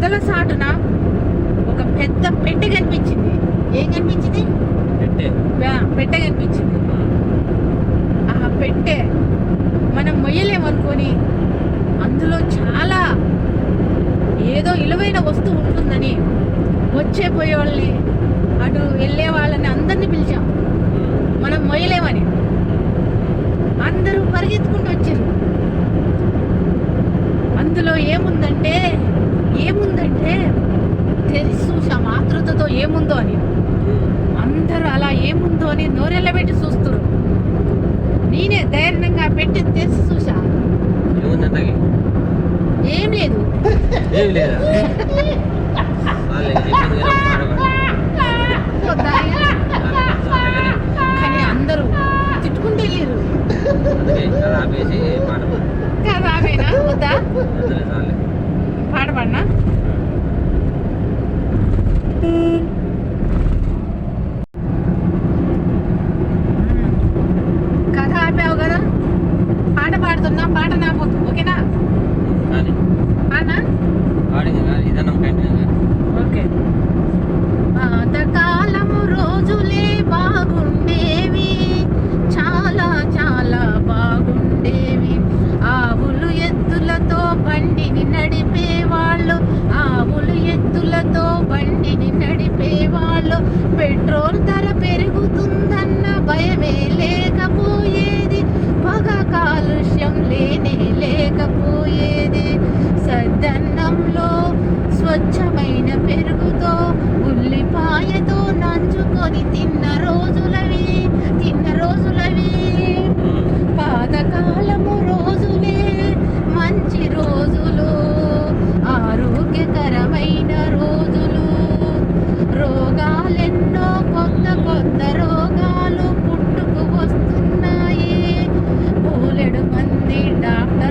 పొదల సాటున ఒక పెద్ద పెట్టె కనిపించింది. ఏం కనిపించింది? పెట్టె కనిపించింది. ఆ పెట్టె మనం మొయ్యలేమనుకొని అందులో చాలా ఏదో విలువైన వస్తువు ఉంటుందని వచ్చే పోయే వాళ్ళని, అటు వెళ్ళే వాళ్ళని అందరినీ పిలిచాం. మనం మొయ్యలేమని అందరూ పరిగెత్తుకుంటూ వచ్చారు. అందులో ఏముందంటే తెలిసి చూసా ఆతృతతో ఏముందో అని. అందరూ అలా ఏముందో అని నోరెళ్ళబెట్టి చూస్తారు. నేనే ధైర్యంగా పెట్టి తెరిచి చూసా. ఏం లేదు. కానీ అందరూ తిట్టుకుంటూ వెళ్ళారు. రావేనా వద్దా పాట పాడినా? కథ ఆపావు కదా, పాట పాడుతున్నా. పాట నాపోతు ఓకేనా? ఓకే. పాతకాలము రోజులే బాగుండేవి, చాలా చాలా బాగుండేవి. ఆవులు ఎద్దులతో బండిని నడిపేవాళ్ళు, ఆవులు ఎద్దులతో బండిని నడిపేవాళ్ళు. పెట్రోల్ ధర పెరుగుతుందన్న భయమే లేకపోయేది, పొగ కాలుష్యం లేనే లేకపోయేది. సద్దన్నంలో స్వచ్ఛమైన పెరుగుతో ఉల్లిపాయతో నంచుకొని తిన్న రోజులవి. పాతకాలము రోజులే మంచి రోజులు, ఆరోగ్యకరమైన రోజులు. రోగాలెన్నో కొత్త రోగాలు పుట్టుకు వస్తున్నాయి. బోలెడు మంది డాక్టర్